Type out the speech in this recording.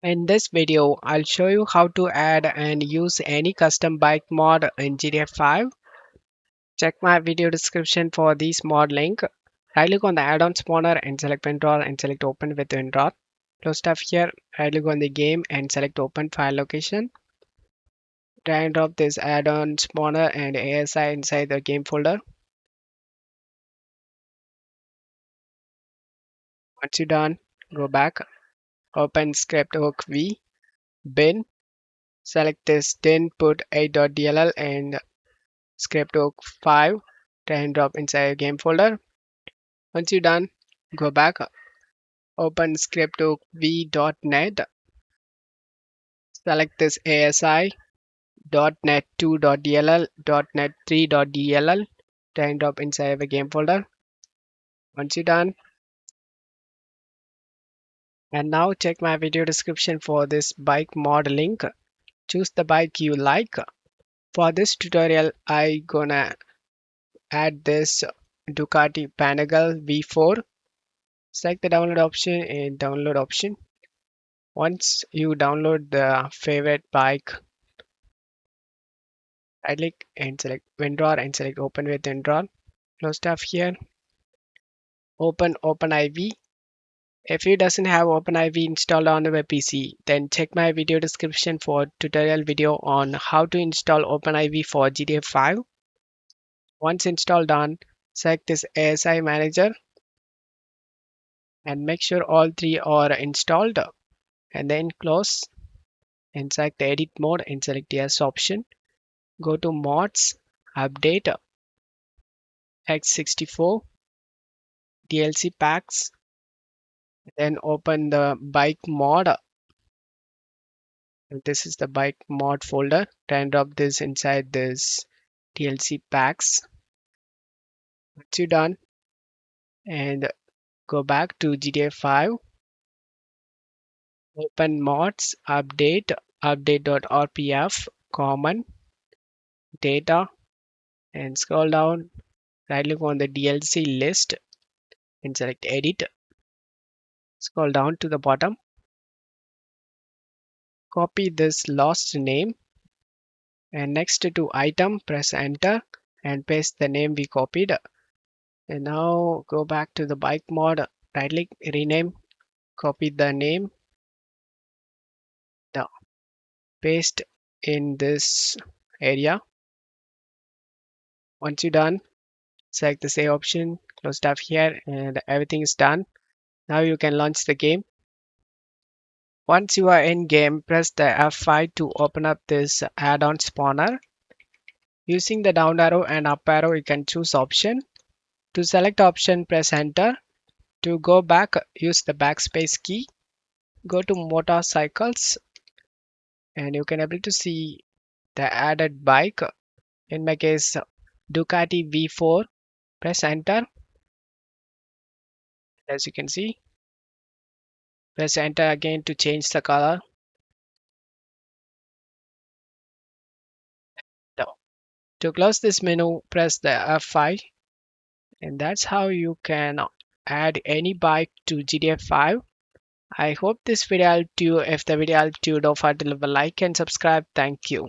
In this video, I'll show you how to add and use any custom bike mod in GTA 5. Check my video description for this mod link. Right click on the add-on spawner and select WinRAR and select open with WinRAR. Close stuff here, right click on the game and select open file location. Drag and drop this add-on spawner and ASI inside the game folder. Once you're done, go back, open ScriptHookV, bin, select this din put 8.dll and ScriptHook 5, drag and drop inside your game folder. Once you're done, go back, open ScriptHookVDotNet, select this ASI, .NET 2.dll, .NET 3.dll, drag and drop inside the game folder. Once you're done, and now check my video description for this bike mod link. Choose the bike you like. For this tutorial, I gonna add this Ducati Panigale V4. Select the download option and download option. Once you download the favorite bike, right click and select WinRAR and select open with WinRAR. Close stuff here. Open OpenIV. If you doesn't have OpenIV installed on your PC, then check my video description for tutorial video on how to install OpenIV for GTA 5. Once installed done, select this ASI manager and make sure all three are installed, and then close and select the edit mode and select yes option. Go to mods, update X64 DLC packs, then open the bike mod. This is the bike mod folder. Drag and drop this inside this DLC packs. Once you're done, and go back to GTA 5, open mods, update, update.rpf, common, data, and scroll down, right click on the DLC list and select edit. Scroll down to the bottom, copy this lost name, and next to item, press enter and paste the name we copied. And now go back to the bike mod, right click, rename, copy the name, now paste in this area. Once you're done, select the save option, close stuff here, and everything is done. Now you can launch the game. Once you are in game, press the F5 to open up this add-on spawner. Using the down arrow and up arrow, you can choose option. To select option, press enter. To go back, use the backspace key. Go to motorcycles and you can able to see the added bike. In my case, Ducati V4. Press enter. As you can see, press enter again to change the color. Now, to close this menu, press the F5, and that's how you can add any bike to GTA 5. I hope this video helped you. If the video helped you, don't forget to leave a like and subscribe. Thank you.